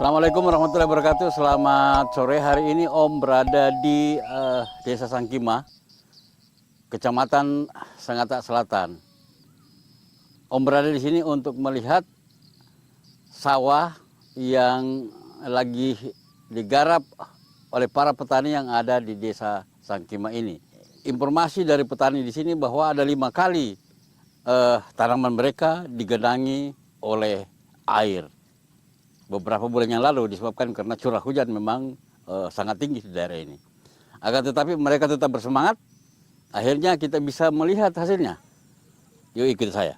Assalamualaikum warahmatullahi wabarakatuh. Selamat sore. Hari ini Om berada di Desa Sangkima, Kecamatan Sangatta Selatan. Om berada di sini untuk melihat sawah yang lagi digarap oleh para petani yang ada di Desa Sangkima ini. Informasi dari petani di sini bahwa ada 5 kali tanaman mereka digenangi oleh air. Beberapa bulan yang lalu disebabkan karena curah hujan memang sangat tinggi di daerah ini. Akan tetapi mereka tetap bersemangat, akhirnya kita bisa melihat hasilnya. Yuk ikut saya.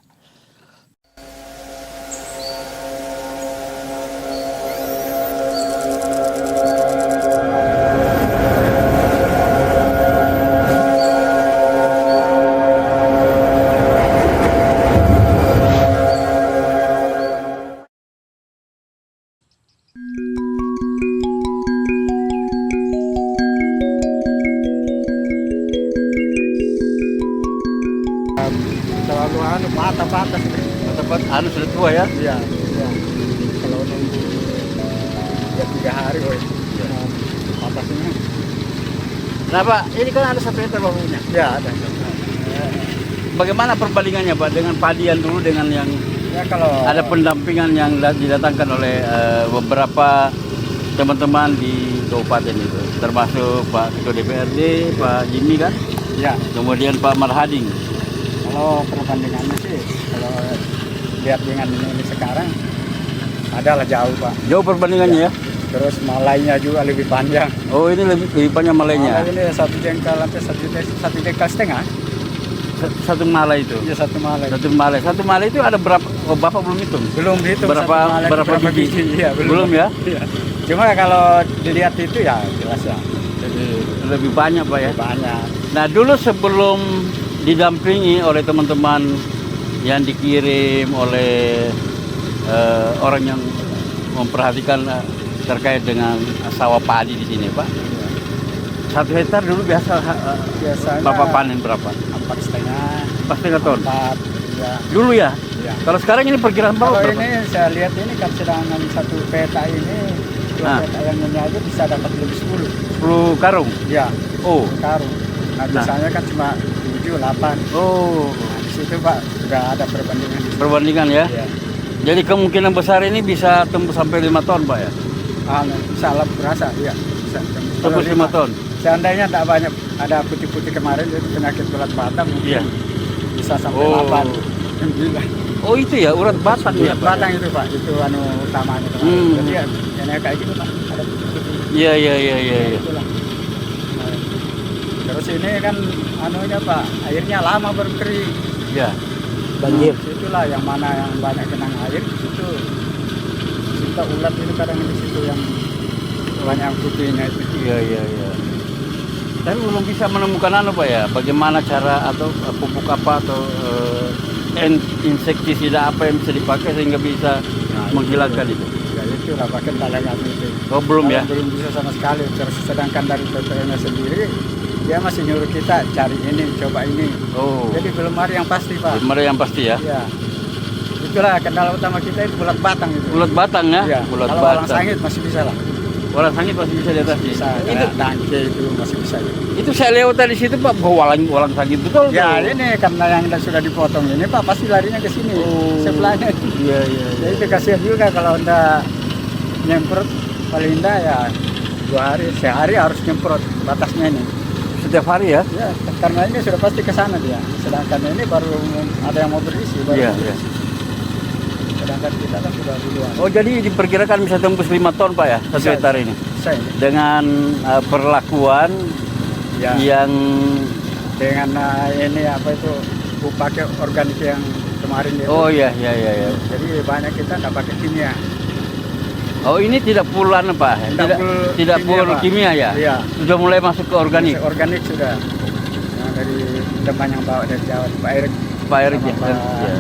Terlalu patah-patah Tempat sudah tua ya? iya. Kalau nunggu ya 3 hari patah semua. Nah Pak, ini kan ada 1 hektar bawahnya. Ya ada. Bagaimana perbandingannya Pak dengan padian dulu dengan yang Ya kalau ada pendampingan yang didatangkan oleh beberapa teman-teman di kabupaten itu, termasuk Pak Ketua DPRD, Pak Jimmy kan, ya kemudian Pak Marhading. kalau perbandingannya sih kalau lihat dengan ini sekarang adalah jauh Pak. Jauh perbandingannya ya? Terus malainya juga lebih panjang. Oh ini lebih panjang malainya. Malai ini 1 jengkal sampai 1 jengkal setengah. Satu malai itu. Iya 1 malai. Satu malai itu ada berapa? Oh, Bapak belum hitung. Belum dihitung Berapa biji? Iya, Belum ya? Iya. Cuma kalau dilihat itu ya jelas ya. Jadi lebih banyak Pak ya. Lebih banyak. Nah dulu sebelum didampingi oleh teman-teman yang dikirim oleh orang yang memperhatikan terkait dengan sawah padi di sini Pak. 1 hektar dulu Biasanya Bapak panen berapa? 4,5. 4,5 ton. 4 ya. Dulu ya? Ya. Kalau sekarang ini perkiraan Kalau Bapak berapa? ini saya lihat ini kan sedangkan 1 peta ini 2 peta yang ini aja bisa dapat lebih 10. 10 karung? Ya. Oh. Karung. Nah biasanya kan cuma 7, 8. Oh. Nah, di situ Pak sudah ada perbandingan. Perbandingan ya? Ya. Jadi kemungkinan besar ini bisa tembus sampai 5 ton Pak ya? Insya Allah berasa ya. Bisa. Kalau Tembus 5 ton? Seandainya tidak banyak ada putih-putih kemarin itu penyakit ulat batam mungkin Iya. bisa sampai 8, 9. Oh itu ya, urat batang ya Ulat Pak? batang itu Pak, itu utamanya. Jadi ya kayak gitu Pak, ada putih-putih. Iya. Itulah. Nah, terus ini kan anunya Pak, airnya lama baru kering. Iya. Banjir. Itulah yang mana yang banyak kenang air di situ. Kita ulat itu kadang di situ yang banyak putihnya itu. Iya. Tapi belum bisa menemukan Pak ya, bagaimana cara atau pupuk apa atau insektisida apa yang bisa dipakai sehingga bisa menghilangkan itu. Ya itulah pakai talengan itu. Oh belum ya? Belum bisa sama sekali. Terus sedangkan dari PPN sendiri dia masih nyuruh kita cari ini, coba ini. Oh. Jadi belum ada yang pasti Pak. Belum ada yang pasti ya? Iya. Itulah kendala utama kita itu ulat batang itu. Ulat batang ya? Iya. Ulat Kalau batang. walang sangit masih bisa lah. Walang sangit masih bisa di atas Bisa. itu. Dangke itu masih bisa. Itu saya lewat tadi situ Pak, bahwa walang sangit betul. Ya tuh. ini karena yang sudah dipotong ini Pak pasti larinya ke sini. Oh. Sebelahnya. Iya. Jadi itu kasihan juga kalau anda nyemprot paling indah ya 2 hari, sehari harus nyemprot batasnya ini. Setiap hari ya? Ya, karena ini sudah pasti ke sana dia. Sedangkan ini baru ada yang mau berisi. Iya. Sedangkan kita kan sudah duluan. Oh jadi diperkirakan bisa tembus 5 ton Pak ya, 1 hektar ini? Bisa ini. Dengan perlakuan Ya. yang Dengan ini apa itu pakai organik yang kemarin itu. oh iya. Jadi banyak kita nggak pakai kimia. Oh ini tidak puluhan Pak? Tidak kimia, full Pak. kimia ya? Iya. Sudah mulai masuk ke organik? Organik sudah. Nah, dari teman yang bawa dari Jawa, Pak Erik. Pak Erik ya? Sama Pak- Iya.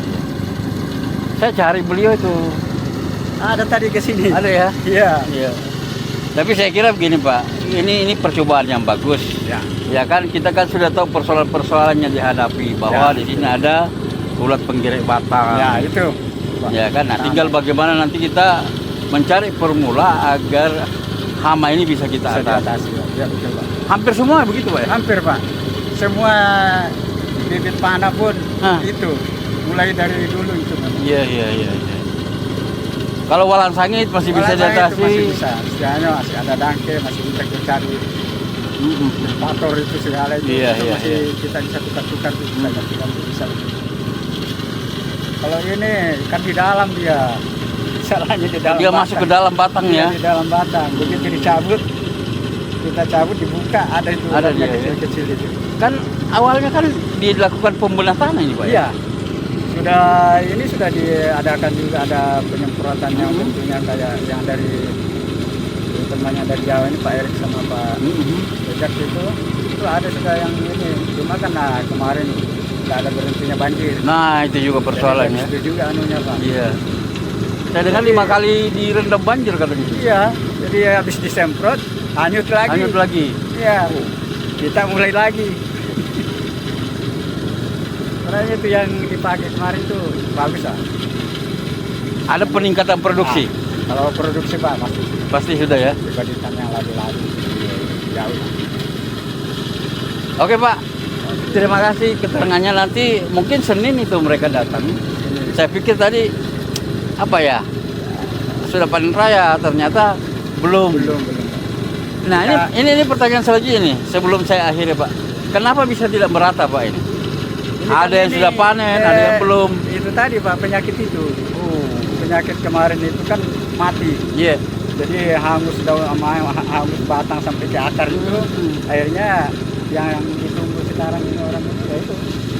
Saya cari beliau itu. Ada tadi ke sini. Ada ya? Iya. Tapi saya kira begini Pak, ini percobaan yang bagus. Ya. Ya kan kita kan sudah tahu persoalan-persoalan yang dihadapi bahwa Ya. di sini ada ulat penggerak batang. Ya itu. Ya kan, nah tinggal bagaimana nanti kita mencari formula agar hama ini bisa kita Bisa atasi. diatasi. Ya betul Pak. Hampir semua begitu Pak ya? Hampir Pak. Semua bibit panah pun Hah. itu mulai dari dulu itu memang. Iya. Kalau walang sangit masih bisa Walang sangit itu diatasi. masih bisa. Istilahnya masih ada dangke, masih bisa kita cari motor itu segala itu. Iya, Itu iya, masih kita bisa tukar-tukar itu bisa ganti-ganti bisa. Kalau ini kan di dalam dia. Salahnya di dalam. Dia masuk ke dalam batang Iya, ya. di dalam batang. Begitu dicabut, kita cabut dibuka ada itu Ada ularnya dia, ya. kecil-kecil itu. Kan awalnya kan dilakukan pembenahan tanah ini Pak ya? Iya. Sudah diadakan juga ada penyemprotan yang tentunya kayak yang dari temannya dari Jawa ini Pak Erik sama Pak Ejak itu ada sudah yang ini. Cuma kan kemarin nggak ada berhentinya banjir. Nah itu juga persoalannya. Jadi, itu juga anunya Pak. Iya. Saya dengar 5 kali direndam banjir katanya. Iya. Jadi habis disemprot hanyut lagi. Hanyut lagi. Iya. Kita mulai lagi. Karena itu yang dipakai kemarin itu bagus lah. Ada peningkatan produksi. Kalau produksi Pak pasti Pasti sudah ya. dibandingkan yang lalu-lalu jauh. Oke Pak. Terima kasih keterangannya, nanti mungkin Senin itu mereka datang. Saya pikir tadi apa ya? Sudah panen raya, ternyata belum. Belum. Nah, ini pertanyaan selanjutnya nih, sebelum saya akhiri Pak. Kenapa bisa tidak merata Pak ini? Ini kan Ada yang sudah panen, ada yang belum. Itu tadi Pak penyakit itu. Penyakit kemarin itu kan mati. Iya. Jadi hangus daun sama hangus batang sampai ke akar itu. Akhirnya yang ditunggu sekarang ini orang ini ya itu.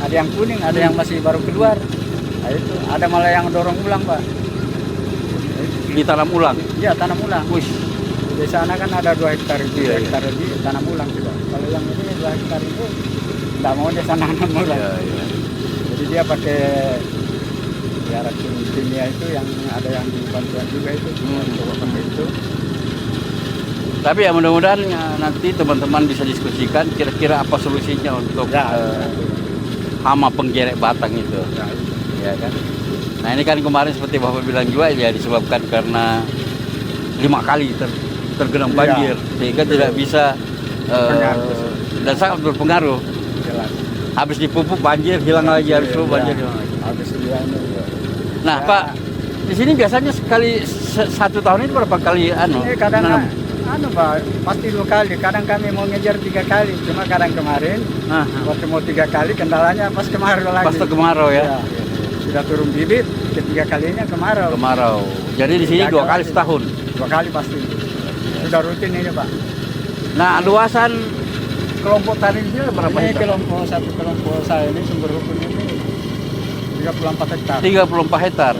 Ada yang kuning, ada yang masih baru keluar. Nah, itu ada malah yang dorong ulang Pak. Ditanam ulang. Iya tanam ulang. Wih. Di sana kan ada 2 hektar itu, Iya, 2 hektar lebih tanam ulang juga. Kalau yang ini 2 hektar itu nggak mau dia sana tanam ulang. Iya. Jadi dia pakai ya racun kimia itu yang ada yang di bantuan juga itu. Coba pakai itu. Tapi ya mudah-mudahan ya, nanti teman-teman bisa diskusikan kira-kira apa solusinya untuk hama penggerek batang itu. Ya kan? Nah ini kan kemarin seperti Bapak bilang juga ya disebabkan karena 5 kali tergenang banjir sehingga tidak bisa dan sangat berpengaruh. Jelas. Habis dipupuk banjir hilang lagi, habis dipupuk banjir hilang lagi. Habis dia ini. Nah Ya. Pak, di sini biasanya sekali 1 tahun itu berapa kali Ini kadang nanam? Pak, pasti 2 kali. Kadang kami mau ngejar 3 kali. Cuma kadang kemarin waktu mau 3 kali kendalanya pas kemarau lagi. Pas kemarau ya. Sudah turun bibit, ketiga kalinya kemarau. Kemarau. Jadi di sini 2 kali setahun. 2 kali pasti. Sudah rutin ini Pak. Nah, luasan kelompok tani ini berapa Ini hektar? satu kelompok saya ini sumber rukun ini 34 hektar. 34 hektar.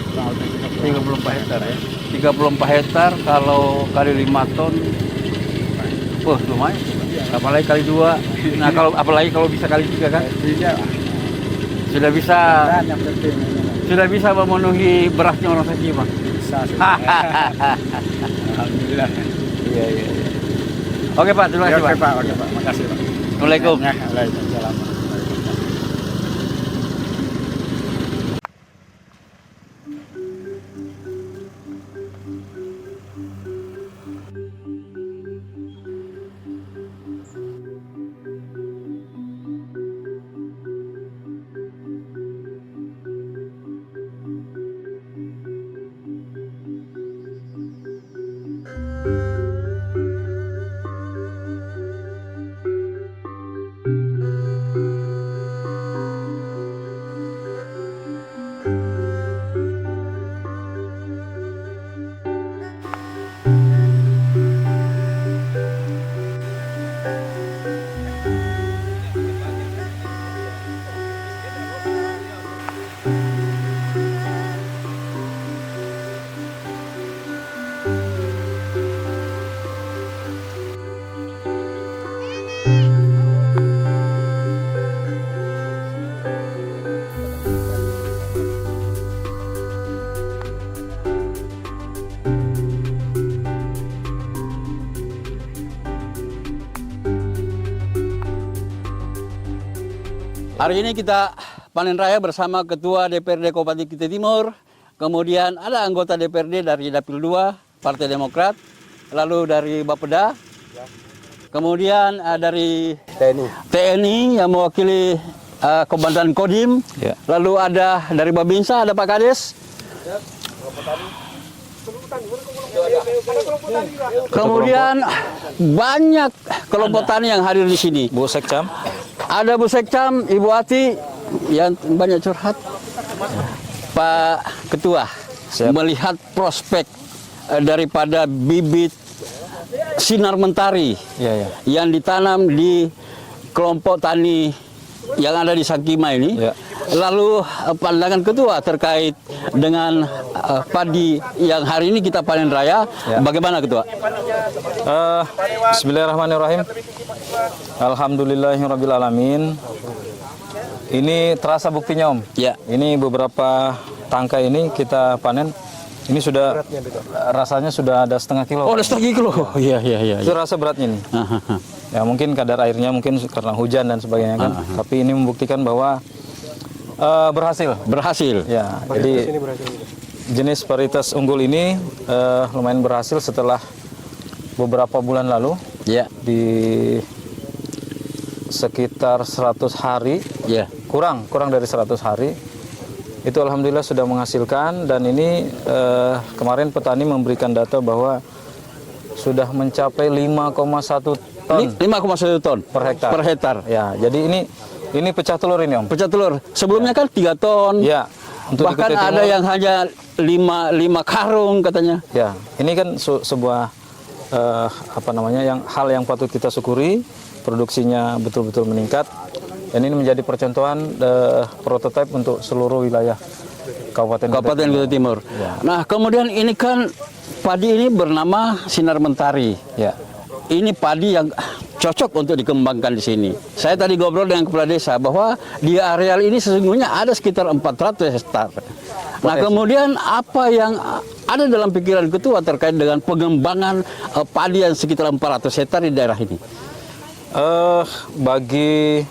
Kurang lebih 34 hektar ya. 34 hektar kalau kali 5 ton. Wah, lumayan. Apalagi kali 2. Nah, apalagi kalau bisa kali 3 kan? Iya. Sudah bisa Dan yang penting ini, sudah bisa memenuhi berasnya orang Sakima. bisa. Alhamdulillah. Iya. Oke Pak, terima kasih Pak. Oke Pak. Makasih Pak. Assalamualaikum. Waalaikumsalam. Hari ini kita panen raya bersama Ketua DPRD Kabupaten Kutai Timur, kemudian ada anggota DPRD dari Dapil 2 Partai Demokrat, lalu dari Bapeda, kemudian dari TNI yang mewakili Komandan Kodim, Ya. lalu ada dari Babinsa, ada Pak Kades. Kemudian banyak kelompok tani yang hadir di sini. Bu Sekcam. Ada Bu Sekcam, Ibu Ati yang banyak curhat. Pak Ketua, Siap. melihat prospek daripada bibit sinar mentari Ya, ya. yang ditanam di kelompok tani yang ada di Sangkima ini. Ya. Lalu pandangan Ketua terkait dengan padi yang hari ini kita panen raya, Ya. bagaimana Ketua? Bismillahirrahmanirrahim. Alhamdulillahirrabbilalamin. Ini terasa buktinya Om. Ya. Ini beberapa tangkai ini kita panen. Ini sudah rasanya sudah ada setengah kilo. Oh, ada setengah kilo. Iya, iya, iya. Itu rasa beratnya nih. Ya mungkin kadar airnya mungkin karena hujan dan sebagainya kan. Tapi ini membuktikan bahwa berhasil. Berhasil. Ya, jadi jenis varietas unggul ini lumayan berhasil setelah beberapa bulan lalu. Ya, Di sekitar 100 hari, ya. kurang dari 100 hari, itu alhamdulillah sudah menghasilkan. Dan ini kemarin petani memberikan data bahwa sudah mencapai 5,1 ton 5,1 ton per hektar. per hektar. Ya, jadi ini pecah telur ini Om. Pecah telur. Sebelumnya kan 3 ton. Ya, untuk di Bahkan Kutai ada Timur- yang hanya 5 karung katanya. Ya, ini kan sebuah hal yang patut kita syukuri, produksinya betul-betul meningkat, dan ini menjadi percontohan prototipe untuk seluruh wilayah Kabupaten Kutai Timur. Ya. Nah, kemudian ini kan padi ini bernama Sinar Mentari. Ya, Ini padi yang cocok untuk dikembangkan di sini. Saya tadi ngobrol dengan kepala desa bahwa di areal ini sesungguhnya ada sekitar 400 hektar. Nah, kemudian apa yang ada dalam pikiran Ketua terkait dengan pengembangan padi yang sekitar 400 hektar di daerah ini? bagi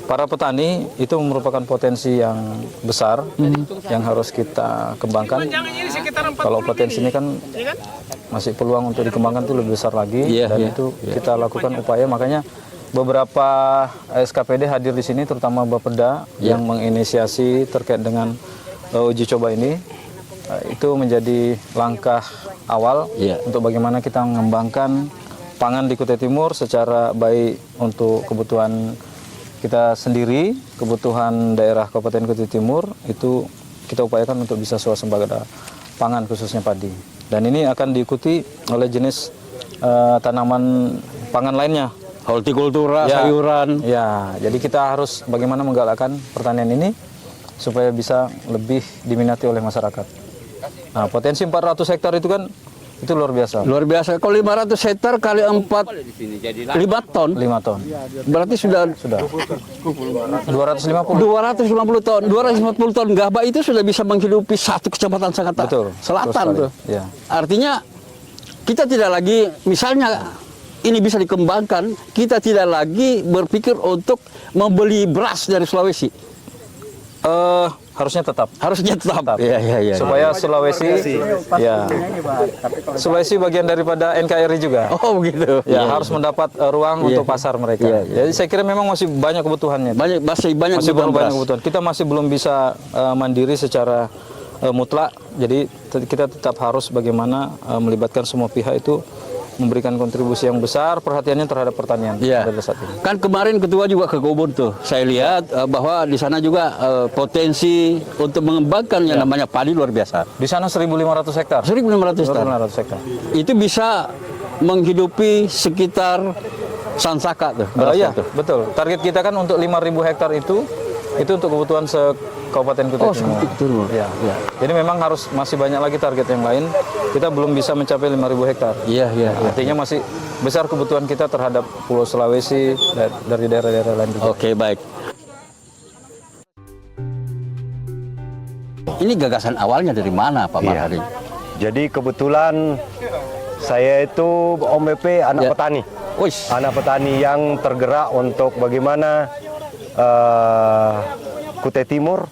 para petani itu merupakan potensi yang besar yang harus kita kembangkan. Kalau potensi ini kan masih peluang untuk dikembangkan itu lebih besar lagi, Iya, dan iya. itu kita lakukan upaya. Makanya beberapa SKPD hadir di sini, terutama Bapeda yang menginisiasi terkait dengan uji coba ini. Itu menjadi langkah awal Iya. untuk bagaimana kita mengembangkan pangan di Kutai Timur secara baik untuk kebutuhan kita sendiri, kebutuhan daerah Kabupaten Kutai Timur, itu kita upayakan untuk bisa swasembada pangan khususnya padi. Dan ini akan diikuti oleh jenis tanaman pangan lainnya. Hortikultura, Ya. sayuran. Ya, jadi kita harus bagaimana menggalakkan pertanian ini supaya bisa lebih diminati oleh masyarakat. Nah, potensi 400 hektar itu kan itu luar biasa. Luar biasa. Kalau 500 hektar kali 4, 5 ton. 5 ton. Berarti sudah 250. 250 ton. 250 ton gabah itu sudah bisa menghidupi satu kecamatan Sangatta Betul. Selatan Betul tuh. sekali. Ya. Artinya kita tidak lagi, misalnya ini bisa dikembangkan, kita tidak lagi berpikir untuk membeli beras dari Sulawesi. Harusnya tetap. Harusnya tetap. Iya, iya, iya. Supaya Sulawesi, ya, Sulawesi bagian daripada NKRI juga. Oh, begitu. Ya, Iya, harus mendapat ruang Iya. untuk pasar mereka. Iya, iya. Jadi saya kira memang masih banyak kebutuhannya. masih banyak Masih kebutuhan belum banyak beras. kebutuhan. Kita masih belum bisa mandiri secara mutlak. Jadi kita tetap harus bagaimana melibatkan semua pihak itu memberikan kontribusi yang besar perhatiannya terhadap pertanian Iya. pada saat ini. Kan kemarin ketua juga ke Kebun tuh. Saya lihat bahwa di sana juga potensi untuk mengembangkan yang namanya padi luar biasa. Di sana 1.500 hektar. 1.500 hektar. 1.500 hektar. Itu bisa menghidupi sekitar Sansaka tuh. Iya, berasnya tuh. betul. Target kita kan untuk 5.000 hektar itu untuk kebutuhan Kabupaten Kutai Oh, Timur. seperti itu. Ya. Jadi memang harus masih banyak lagi target yang lain. Kita belum bisa mencapai 5.000 hektar. Iya, iya. iya. Artinya masih besar kebutuhan kita terhadap Pulau Sulawesi dari daerah-daerah lain juga. Oke, baik. Ini gagasan awalnya dari mana, Pak Iya. Marhadi? Jadi kebetulan saya itu Om BP anak Ya. petani. Wis. Anak petani yang tergerak untuk bagaimana Kutai Timur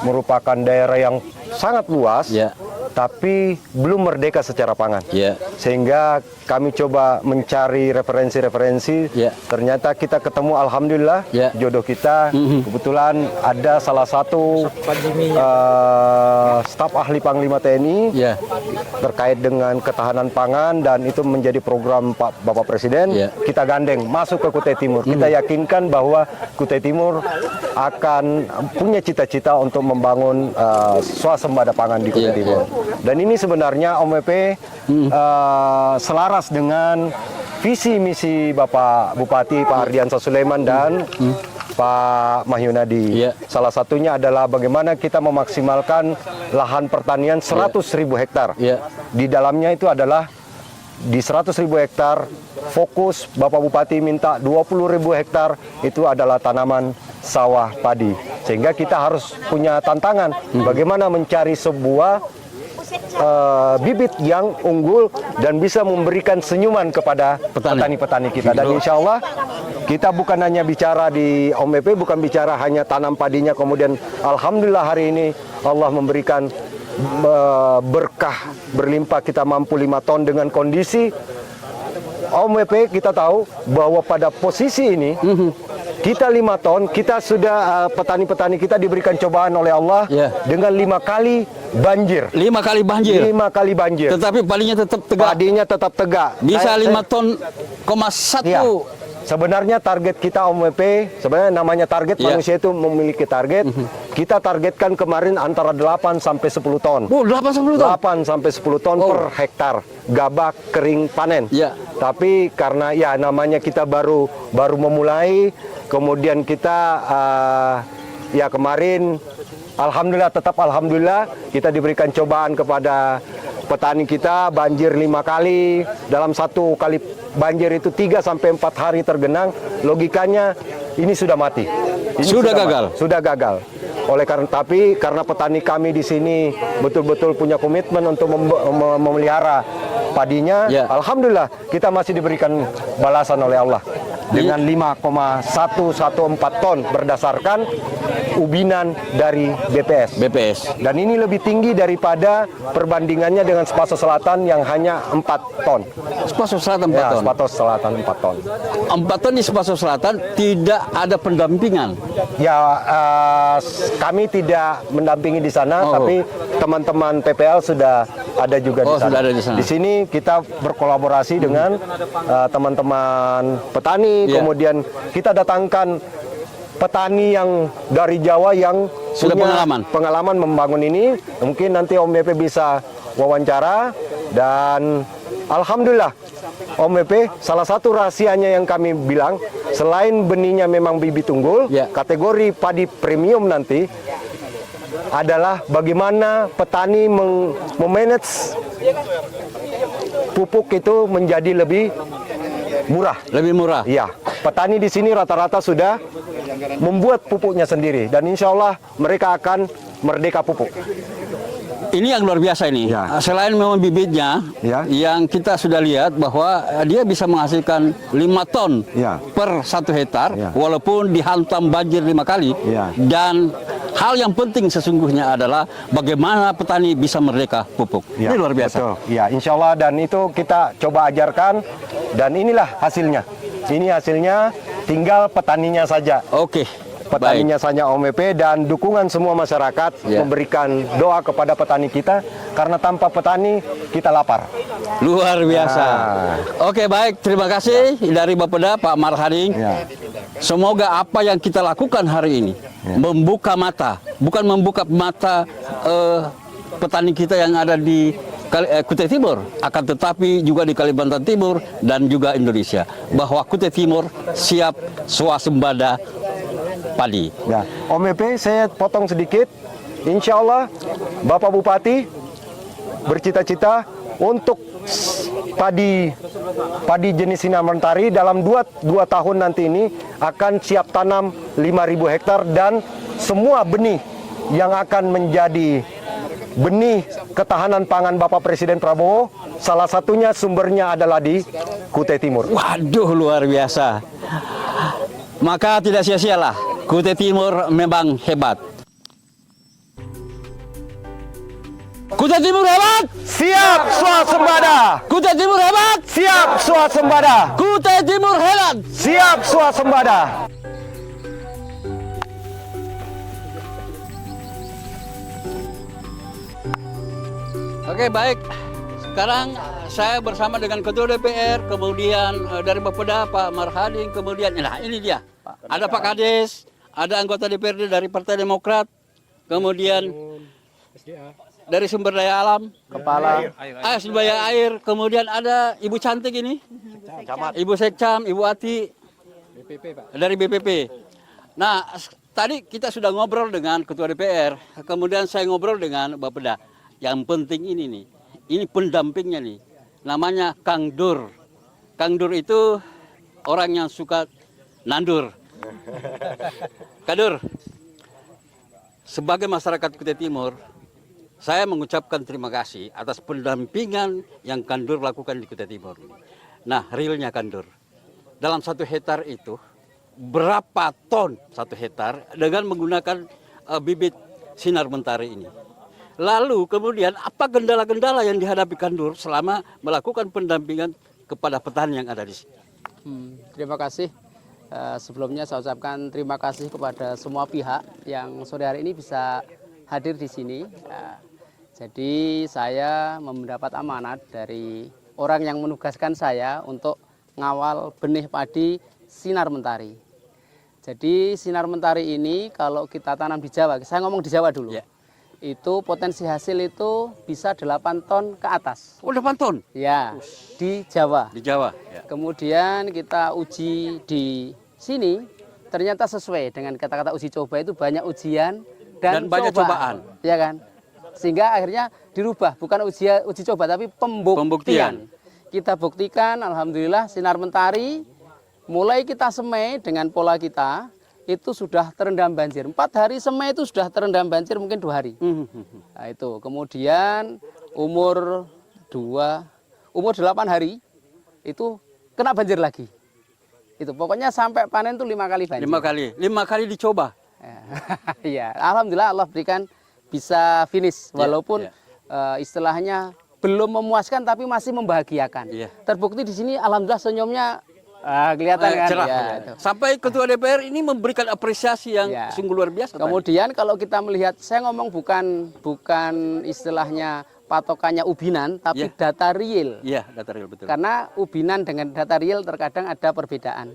merupakan daerah yang sangat luas, Ya. tapi belum merdeka secara pangan. Ya. Sehingga kami coba mencari referensi-referensi. Ya. Ternyata kita ketemu, alhamdulillah, Ya. jodoh kita. Kebetulan ada salah satu staf ahli Panglima TNI Ya. terkait dengan ketahanan pangan, dan itu menjadi program Bapak Presiden. Ya. Kita gandeng masuk ke Kutai Timur. Kita yakinkan bahwa Kutai Timur akan punya cita-cita untuk membangun swasembada pangan di Kutai Ya. Timur. Dan ini sebenarnya Om Epe selaras dengan visi misi Bapak Bupati Pak Ardiansah Sulaiman dan Pak Mahyunadi. Ya. Salah satunya adalah bagaimana kita memaksimalkan lahan pertanian 100.000 hektar. Ya. Di dalamnya itu adalah di 100.000 hektar, fokus Bapak Bupati minta 20.000 hektar itu adalah tanaman sawah padi. Sehingga kita harus punya tantangan bagaimana mencari sebuah bibit yang unggul dan bisa memberikan senyuman kepada petani-petani kita. Dan insya Allah kita bukan hanya bicara di Om Epe, bukan bicara hanya tanam padinya, kemudian alhamdulillah hari ini Allah memberikan berkah berlimpah, kita mampu 5 ton dengan kondisi Om Epe. Kita tahu bahwa pada posisi ini kita 5 ton, kita sudah petani-petani kita diberikan cobaan oleh Allah Ya. dengan 5 kali banjir. 5 kali banjir. 5 kali banjir. Tetapi padinya tetap tegak. Padinya tetap tegak. Bisa Saya- 5 ton, 1. Ya. Sebenarnya target kita Om Epe, sebenarnya namanya target, Ya. manusia itu memiliki target. Kita targetkan kemarin antara 8 sampai 10 ton. 8 sampai 10 ton. 8 sampai 10 ton per hektar gabah kering panen. Ya. Tapi karena ya namanya kita baru memulai, kemudian kita ya kemarin alhamdulillah, tetap alhamdulillah kita diberikan cobaan kepada petani kita, banjir 5 kali. Dalam 1 kali banjir itu 3 sampai 4 hari tergenang. Logikanya ini sudah mati. Ini Sudah gagal. Sudah gagal. Tapi karena petani kami di sini betul-betul punya komitmen untuk memelihara padinya, Ya. alhamdulillah kita masih diberikan balasan oleh Allah dengan 5,114 ton berdasarkan ubinan dari BPS. BPS. Dan ini lebih tinggi daripada perbandingannya dengan Sepaso Selatan yang hanya 4 ton. Sepaso Selatan 4 Ya, ton. Sepaso Selatan 4 ton. 4 ton di Sepaso Selatan tidak ada pendampingan. Ya, kami tidak mendampingi di sana, Oh. tapi teman-teman PPL sudah ada juga di sana. Sudah ada di sana. Di sini kita berkolaborasi dengan teman-teman petani, Ya. kemudian kita datangkan petani yang dari Jawa yang Sudah punya pengalaman membangun ini. Mungkin nanti Om Epe bisa wawancara, dan alhamdulillah Om Epe, salah satu rahasianya yang kami bilang, selain benihnya memang bibit unggul, Ya. kategori padi premium nanti adalah bagaimana petani memanage pupuk itu menjadi lebih murah. Lebih murah. Iya, petani di sini rata-rata sudah membuat pupuknya sendiri, dan insya Allah mereka akan merdeka pupuk. Ini yang luar biasa ini. Ya. Selain memang bibitnya, Ya. yang kita sudah lihat bahwa dia bisa menghasilkan 5 ton Ya. per 1 hektar, Ya. walaupun dihantam banjir 5 kali. Ya. Dan hal yang penting sesungguhnya adalah bagaimana petani bisa merdeka pupuk. Ya, Ini luar biasa. Betul. Ya, insya Allah, dan itu kita coba ajarkan, dan inilah hasilnya. Ini hasilnya, tinggal petaninya saja. Oke. Petaninya saja Om Epe, dan dukungan semua masyarakat Ya. memberikan doa kepada petani kita, karena tanpa petani kita lapar. Luar biasa. Oke, baik. Terima kasih dari Bapeda, Pak Marhaning. Ya. Semoga apa yang kita lakukan hari ini membuka mata, bukan membuka mata petani kita yang ada di Kutai Timur, akan tetapi juga di Kalimantan Timur dan juga Indonesia, bahwa Kutai Timur siap swasembada padi. Ya, Om Epe, saya potong sedikit. Insya Allah Bapak Bupati bercita-cita untuk padi jenis sinar mentari dalam 2 tahun nanti ini akan siap tanam 5.000 hektar, dan semua benih yang akan menjadi benih ketahanan pangan Bapak Presiden Prabowo, salah satunya sumbernya adalah di Kutai Timur. Waduh, luar biasa. Maka tidak sia-sialah, Kutai Timur memang hebat. Kuta Timur hebat! Siap swasembada. Kuta Timur hebat! Siap swasembada. Kuta Timur hebat! Siap swasembada. Oke, baik. Sekarang saya bersama dengan Ketua DPR, kemudian dari Bapeda Pak Marhadin, kemudian nah ini dia. Ada Pak Kades, ada anggota DPRD dari Partai Demokrat, kemudian dari Sumber Daya Alam, Kepala Sumber Daya Air, kemudian ada Ibu cantik ini, Ibu Sekcam, Ibu Ati, dari BPP. Nah, tadi kita sudah ngobrol dengan Ketua DPR, kemudian saya ngobrol dengan Bapeda. Yang penting ini nih, ini pendampingnya nih, namanya Kang Dur. Kang Dur itu orang yang suka nandur. Kang Dur, sebagai masyarakat Kutai Timur, saya mengucapkan terima kasih atas pendampingan yang Kang Dur lakukan di Kutai Timur. Nah, realnya Kang Dur, dalam 1 hektar itu berapa ton 1 hektar dengan menggunakan bibit sinar mentari ini? Lalu kemudian apa kendala-kendala yang dihadapi Kang Dur selama melakukan pendampingan kepada petani yang ada di sini? Terima kasih. Sebelumnya saya ucapkan terima kasih kepada semua pihak yang sore hari ini bisa hadir di sini. Jadi saya mendapat amanat dari orang yang menugaskan saya untuk ngawal benih padi sinar mentari. Jadi sinar mentari ini kalau kita tanam di Jawa, saya ngomong di Jawa dulu. Ya. Itu potensi hasil itu bisa 8 ton ke atas. Oh, 8 ton? Ya, di Jawa. Di Jawa. Ya. Kemudian kita uji di sini, ternyata sesuai dengan kata-kata uji coba itu banyak ujian dan banyak cobaan. Ya kan? Sehingga akhirnya dirubah, bukan uji coba tapi pembuktian. Kita buktikan, alhamdulillah sinar mentari mulai kita semai dengan pola kita itu sudah terendam banjir. 4 hari semai itu sudah terendam banjir mungkin 2 hari. Nah, itu. Kemudian umur 8 hari itu kena banjir lagi. Itu pokoknya sampai panen tuh 5 kali banjir. 5 kali dicoba. Iya, alhamdulillah Allah berikan bisa finish walaupun istilahnya belum memuaskan tapi masih membahagiakan. Ya. Terbukti di sini alhamdulillah senyumnya kelihatan kan cerah. ya, Ya. Sampai Ketua DPR ini memberikan apresiasi yang sungguh luar biasa. Kemudian kalau kita melihat, saya ngomong bukan istilahnya patokannya ubinan, tapi data real. Iya, data real betul. Karena ubinan dengan data real terkadang ada perbedaan.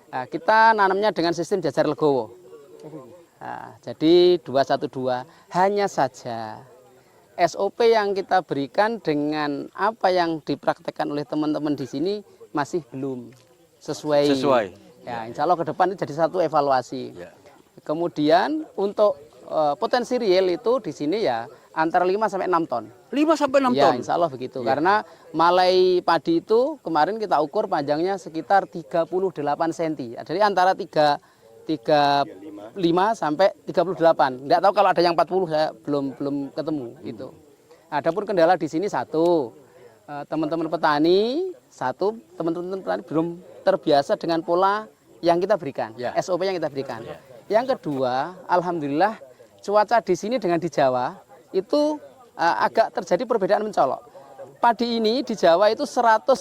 Nah, kita nanamnya dengan sistem jajar legowo. Nah, jadi 212. Hanya saja SOP yang kita berikan dengan apa yang dipraktekkan oleh teman-teman di sini masih belum sesuai. Ya, insya Allah ke depan itu jadi satu evaluasi. Ya. Kemudian untuk potensi real itu di sini ya antara 5 sampai 6 ton. 5 sampai 6 Ya, ton. insya Allah begitu. Karena malai padi itu kemarin kita ukur panjangnya sekitar 38 cm. Jadi antara 35 sampai 38. Enggak tahu kalau ada yang 40 saya belum ketemu gitu. Adapun kendala di sini satu, teman-teman petani belum terbiasa dengan pola yang kita berikan, SOP yang kita berikan. Yang kedua, alhamdulillah cuaca di sini dengan di Jawa itu agak terjadi perbedaan mencolok. Padi ini di Jawa itu 105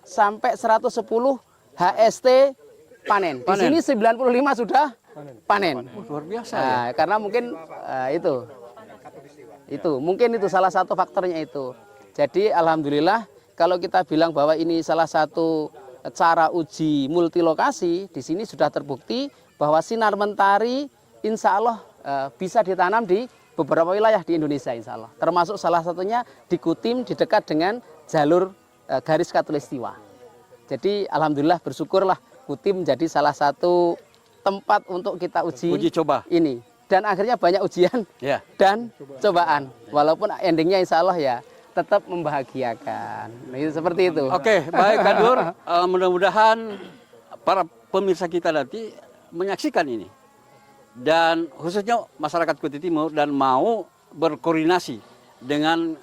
sampai 110 HST panen. Di sini 95 sudah panen. Luar biasa Nah, karena mungkin itu mungkin itu salah satu faktornya itu. Jadi alhamdulillah kalau kita bilang bahwa ini salah satu cara uji multilokasi, di sini sudah terbukti bahwa sinar mentari insya Allah bisa ditanam di beberapa wilayah di Indonesia insya Allah. Termasuk salah satunya di Kutim di dekat dengan jalur garis Katulistiwa. Jadi alhamdulillah bersyukurlah Kutim menjadi salah satu tempat untuk kita uji coba ini. Dan akhirnya banyak ujian dan cobaan. Walaupun endingnya insya Allah ya tetap membahagiakan. Nah, itu seperti itu. Oke, baik Kang Dur. Mudah-mudahan para pemirsa kita nanti menyaksikan ini. Dan khususnya masyarakat Kutai Timur dan mau berkoordinasi dengan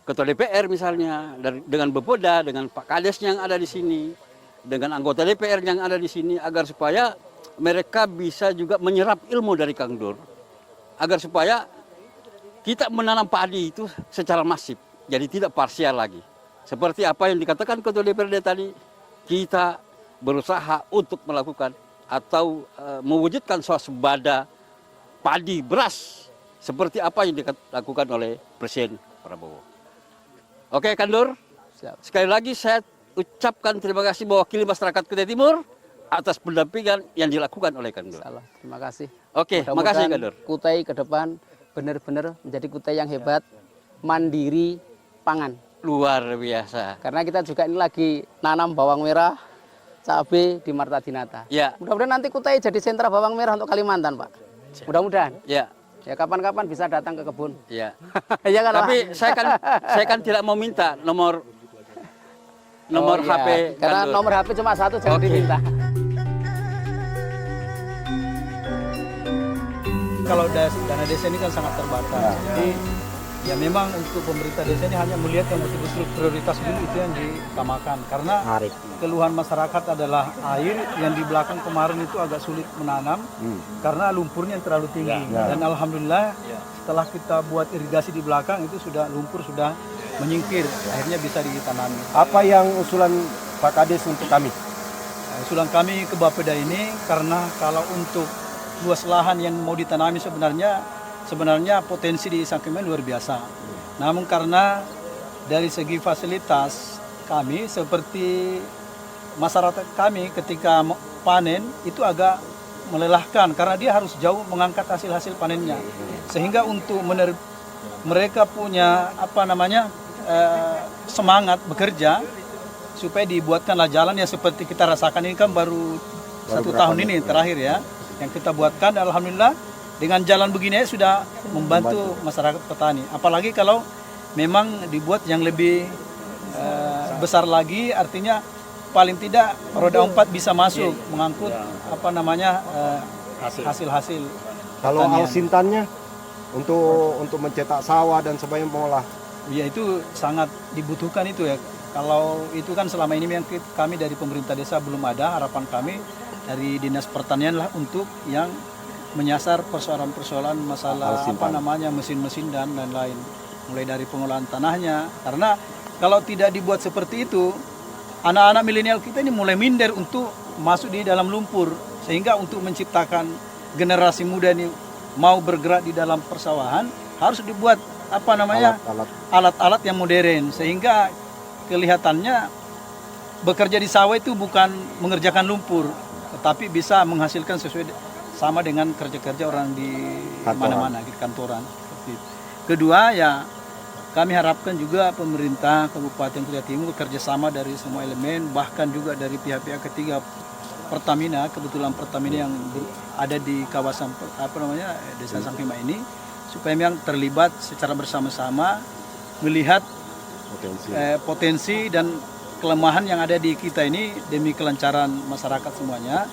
Ketua DPR misalnya, dengan Bapeda, dengan Pak Kades yang ada di sini, dengan anggota DPR yang ada di sini, agar supaya mereka bisa juga menyerap ilmu dari Kang Dur, agar supaya kita menanam padi itu secara masif, jadi tidak parsial lagi. Seperti apa yang dikatakan Ketua DPRD tadi, kita berusaha untuk melakukan atau mewujudkan swasembada padi beras seperti apa yang dilakukan oleh Presiden Prabowo. Oke, Kandur. Siap. Sekali lagi saya ucapkan terima kasih mewakili masyarakat Kutai Timur atas pendampingan yang dilakukan oleh Kandur. Salah. Terima kasih. Oke, Mudah-mudahan makasih Kandur. Kutai ke depan benar-benar menjadi Kutai yang hebat, mandiri pangan. Luar biasa. Karena kita juga ini lagi nanam bawang merah, cabai di Marta Dinata. Ya, Mudah-mudahan nanti Kutai jadi sentra bawang merah untuk Kalimantan, Pak. Mudah-mudahan. ya, Ya kapan-kapan bisa datang ke kebun. ya. Ya kan, Pak? Tapi saya kan tidak mau minta nomor Oh, iya. HP Karena Kandur. nomor HP cuma satu, jangan Oke. diminta. Kalau dana desa ini kan sangat terbatas. Jadi ya memang untuk pemerintah desa ini hanya melihat yang betul-betul prioritas dulu itu yang diutamakan. Karena keluhan masyarakat adalah air yang di belakang kemarin itu agak sulit menanam karena lumpurnya yang terlalu tinggi. Dan alhamdulillah setelah kita buat irigasi di belakang itu lumpur sudah menyingkir, akhirnya bisa ditanami. Apa yang usulan Pak Kades untuk kami? Usulan kami ke Bapeda ini karena kalau untuk luas lahan yang mau ditanami sebenarnya potensi di Sangkima luar biasa. Namun karena dari segi fasilitas kami seperti masyarakat kami ketika panen itu agak melelahkan karena dia harus jauh mengangkat hasil-hasil panennya. Sehingga untuk mereka punya semangat bekerja supaya dibuatkanlah jalan yang seperti kita rasakan ini kan baru 1 tahun ini terakhir ya yang kita buatkan. Alhamdulillah dengan jalan begini sudah membantu masyarakat petani. Apalagi kalau memang dibuat yang lebih besar lagi, artinya paling tidak roda 4 bisa masuk mengangkut hasil-hasil. Kalau pertanian. alsintannya untuk mencetak sawah dan sebagainya mengolah. Ya itu sangat dibutuhkan itu ya. Kalau itu kan selama ini yang kami dari pemerintah desa belum ada, harapan kami dari Dinas Pertanian lah untuk yang menyasar persoalan-persoalan masalah mesin-mesin dan lain-lain. Mulai dari pengolahan tanahnya. Karena kalau tidak dibuat seperti itu, anak-anak milenial kita ini mulai minder untuk masuk di dalam lumpur. Sehingga untuk menciptakan generasi muda ini mau bergerak di dalam persawahan harus dibuat alat-alat yang modern sehingga kelihatannya bekerja di sawah itu bukan mengerjakan lumpur tetapi bisa menghasilkan sesuai sama dengan kerja-kerja orang di mana-mana di kantoran. Kedua ya kami harapkan juga pemerintah Kabupaten Kutai Timur kerjasama dari semua elemen bahkan juga dari pihak-pihak ketiga Pertamina, kebetulan Pertamina yang ada di kawasan Desa Sangkima ini supaya memang terlibat secara bersama-sama melihat potensi dan kelemahan yang ada di kita ini demi kelancaran masyarakat semuanya,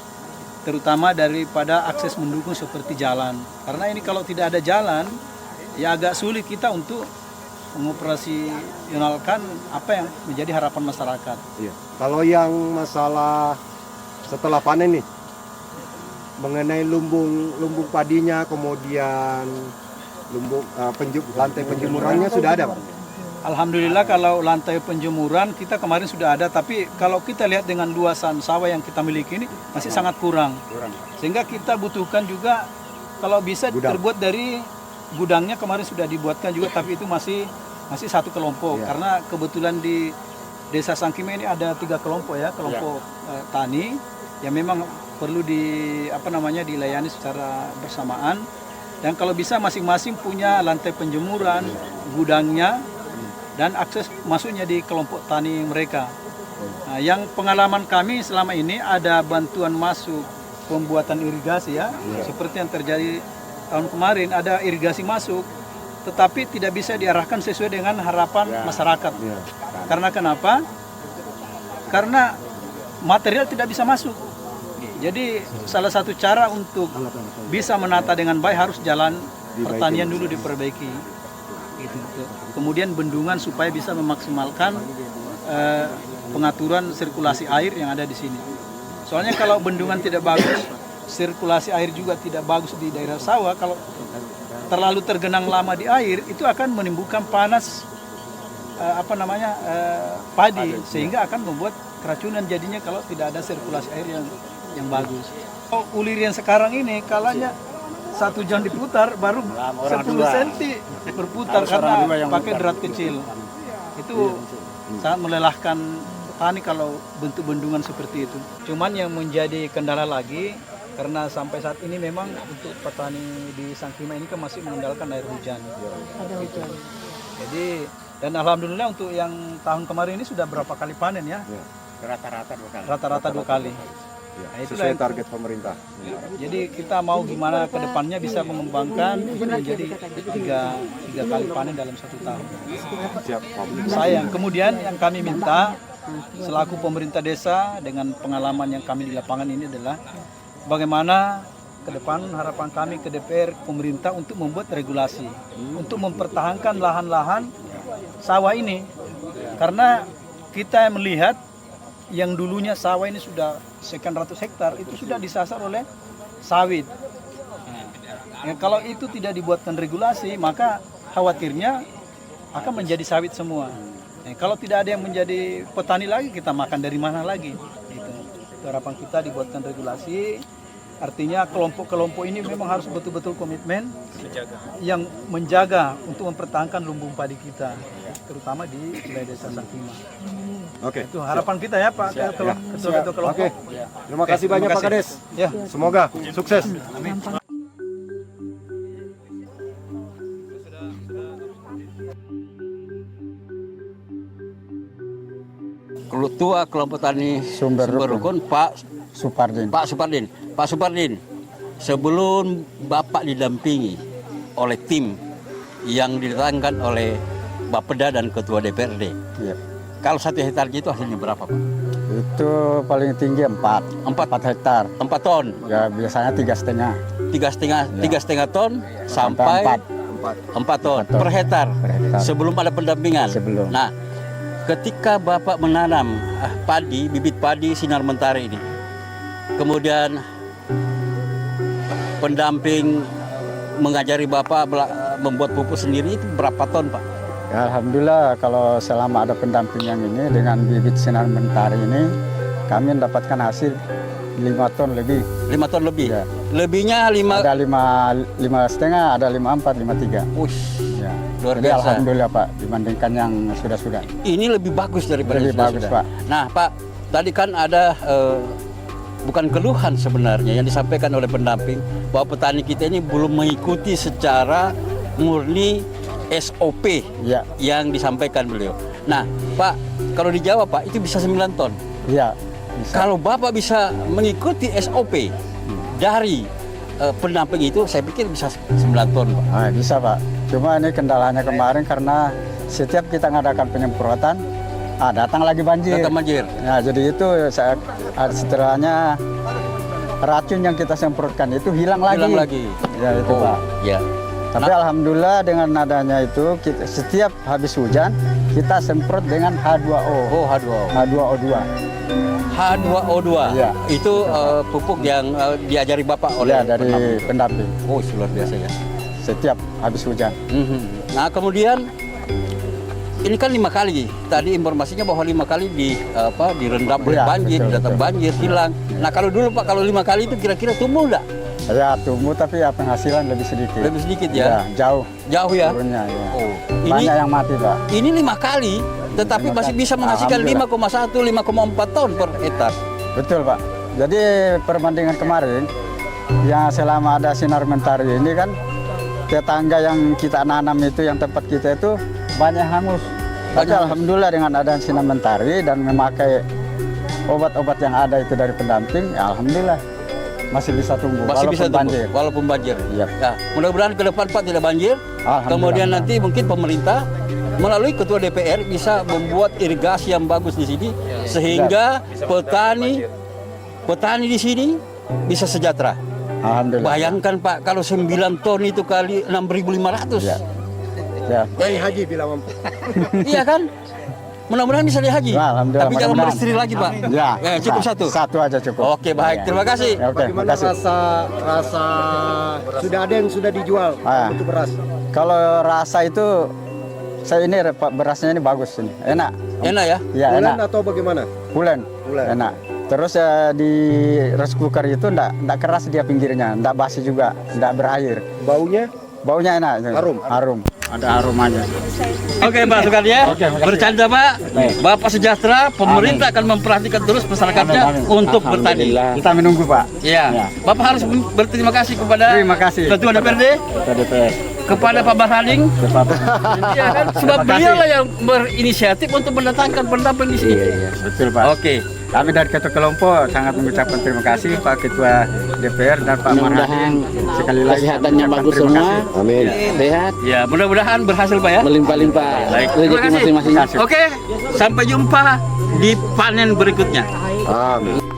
terutama daripada akses mendukung seperti jalan. Karena ini kalau tidak ada jalan, ya agak sulit kita untuk mengoperasionalkan apa yang menjadi harapan masyarakat. Iya. Kalau yang masalah setelah panen nih, mengenai lumbung padinya, kemudian lantai penjemurannya sudah ada, Pak? Alhamdulillah kalau lantai penjemuran kita kemarin sudah ada, tapi kalau kita lihat dengan luasan sawah yang kita miliki ini masih sangat kurang. Sehingga kita butuhkan juga kalau bisa terbuat dari gudangnya kemarin sudah dibuatkan juga, tapi itu masih satu kelompok. Karena kebetulan di Desa Sangkima ini ada 3 kelompok ya, kelompok tani yang memang perlu dilayani secara bersamaan. Dan kalau bisa masing-masing punya lantai penjemuran, gudangnya, dan akses masuknya di kelompok tani mereka. Nah, yang pengalaman kami selama ini ada bantuan masuk pembuatan irigasi ya, seperti yang terjadi tahun kemarin ada irigasi masuk, tetapi tidak bisa diarahkan sesuai dengan harapan masyarakat. Karena kenapa? Karena material tidak bisa masuk. Jadi salah satu cara untuk bisa menata dengan baik harus jalan pertanian dulu diperbaiki. Kemudian bendungan supaya bisa memaksimalkan pengaturan sirkulasi air yang ada di sini. Soalnya kalau bendungan tidak bagus, sirkulasi air juga tidak bagus di daerah sawah. Kalau terlalu tergenang lama di air itu akan menimbulkan panas padi sehingga akan membuat keracunan jadinya kalau tidak ada sirkulasi air yang bagus. Oh, ulir yang sekarang ini kalanya 1 jam diputar baru 10 cm berputar karena pakai drat kecil. Itu sangat melelahkan petani kalau bentuk bendungan seperti itu. Cuman yang menjadi kendala lagi karena sampai saat ini memang untuk petani di Sangkima ini kan masih mengandalkan air hujan. Gitu. Jadi dan alhamdulillah untuk yang tahun kemarin ini sudah berapa kali panen ya? Rata-rata 2 kali. Rata-rata 2 kali. Nah, Sesuai target pemerintah. Jadi kita mau gimana ke depannya bisa mengembangkan menjadi tiga kali panen dalam 1 tahun. Siap. Sayang. Kemudian yang kami minta selaku pemerintah desa dengan pengalaman yang kami di lapangan ini adalah bagaimana ke depan harapan kami ke DPR pemerintah untuk membuat regulasi untuk mempertahankan lahan-lahan sawah ini karena kita melihat yang dulunya sawah ini sudah sekian ratus hektar itu sudah disasar oleh sawit. Ya, kalau itu tidak dibuatkan regulasi maka khawatirnya akan menjadi sawit semua. Kalau tidak ada yang menjadi petani lagi kita makan dari mana lagi? Itu harapan kita dibuatkan regulasi. Artinya kelompok-kelompok ini memang harus betul-betul komitmen yang menjaga untuk mempertahankan lumbung padi kita, terutama di wilayah desa Sangkima. Oke. Itu harapan kita ya Pak Ketua Kelompok. Oke. Terima kasih banyak Pak Kades. Ya. Semoga sukses. Ketua Kelompok Tani Sumber Rukun Pak Supardin. Pak Supardin, sebelum Bapak didampingi oleh tim yang didatangkan oleh Bapeda dan Ketua DPRD, Iya. kalau 1 hektar itu hasilnya berapa Pak? Itu paling tinggi 4 hektar. 4 ton, Ya biasanya 3,5. 3,5 ton sampai 4 ton per hektar. Per hektar. Sebelum ada pendampingan. Sebelum. Nah, ketika Bapak menanam bibit padi sinar mentari ini, kemudian pendamping mengajari Bapak membuat pupuk sendiri itu berapa ton Pak? Ya, Alhamdulillah kalau selama ada pendamping yang ini dengan bibit sinar mentari ini kami mendapatkan hasil 5 ton lebih. 5 ton lebih? Ya. Lebihnya 5? Ada 5,5, ada 5,4, 5,3. Ush, Ya. luar Jadi biasa. alhamdulillah Pak dibandingkan yang sudah-sudah. Ini lebih bagus daripada Lebih bagus, sudah-sudah. Pak. Nah Pak, tadi kan ada bukan keluhan sebenarnya yang disampaikan oleh pendamping bahwa petani kita ini belum mengikuti secara murni SOP Ya. yang disampaikan beliau. Nah Pak, kalau dijawab Pak itu bisa 9 ton. Iya. Bisa. Kalau Bapak bisa mengikuti SOP dari pendamping itu, saya pikir bisa 9 ton Pak. Nah, bisa Pak. Cuma ini kendalanya kemarin karena setiap kita ngadakan penyemprotan, datang lagi banjir. Datang banjir. Nah, jadi itu setelahnya racun yang kita semprotkan itu hilang lagi. Hilang lagi. Ya itu Pak. Ya. Tapi alhamdulillah dengan adanya itu setiap habis hujan kita semprot dengan H2O. Oh, H2O. H2O2. H2O2. Iya. Itu pupuk yang diajari Bapak oleh Ya dari pendamping. Oh, luar biasa ya. Setiap habis hujan. Nah, kemudian ini kan 5 kali. Tadi informasinya bahwa 5 kali direndam oleh Iya, banjir, betul, datang betul. banjir, hilang. Nah, kalau dulu Pak, kalau 5 kali itu kira-kira tumbuh enggak? Ya tumbuh tapi ya penghasilan lebih sedikit. Lebih sedikit ya? Jauh Jauh ya? turunnya ya. Oh, Banyak yang mati Pak. ini 5 kali, tetapi masih bisa menghasilkan 5,1, 5,4 ton per hektar. Betul Pak. Jadi perbandingan kemarin yang selama ada sinar mentari ini kan tetangga yang kita nanam itu yang tempat kita itu banyak hangus. Tapi Banyak. alhamdulillah dengan adanya sinar mentari dan memakai obat-obat yang ada itu dari pendamping, ya alhamdulillah masih bisa tumbuh Masih walaupun bisa tumbuh, banjir. walaupun banjir. Iya. Ya, mudah-mudahan ke depan Pak tidak banjir. Alhamdulillah. Kemudian nanti mungkin pemerintah melalui Ketua DPR bisa membuat irigasi yang bagus di sini sehingga petani di sini bisa sejahtera. Alhamdulillah. Bayangkan Pak kalau 9 ton itu kali 6.500. Ya. Ya. Kiai Haji bilang mampu. Iya kan? Mudah-mudahan bisa dihaji. Alhamdulillah, Tapi jangan mudah-mudahan. beristri lagi, Pak. Ya, Cukup satu. Satu aja cukup. Oke, baik. Terima kasih. Ya, oke, Bagaimana makasih. rasa sudah ada yang sudah dijual untuk beras? Kalau rasa itu saya ini Pak, berasnya ini bagus ini. Enak. Enak ya? Ya, Bulan enak. atau bagaimana? Pulen. Enak. Terus di rice cooker itu enggak keras dia pinggirnya, enggak basi juga, enggak berair. Baunya? Baunya enak. Harum. Ada aromanya. Oke, Pak Sukardi ya. Bercanda, Pak. Bapak sejahtera, pemerintah akan memperhatikan terus masyarakatnya untuk bertani. Kita menunggu, Pak. Iya. Bapak harus berterima kasih kepada Terima kasih. Ketua DPRD, Kita DPR. kepada Pak Barhading. Iya kan? Sebab beliau lah yang berinisiatif untuk mendatangkan pendamping di sini. Betul, Pak. Oke. Kami dari Ketua Kelompok sangat mengucapkan terima kasih Pak Ketua DPR dan Pak Marhadin. Sekali lagi kesehatannya bagus semua. Amin. Sehat, Ya, mudah-mudahan berhasil, Pak ya. melimpah-limpah. Baik. Terima Rezeki kasih. masing-masing. Oke, sampai jumpa di panen berikutnya. Amin.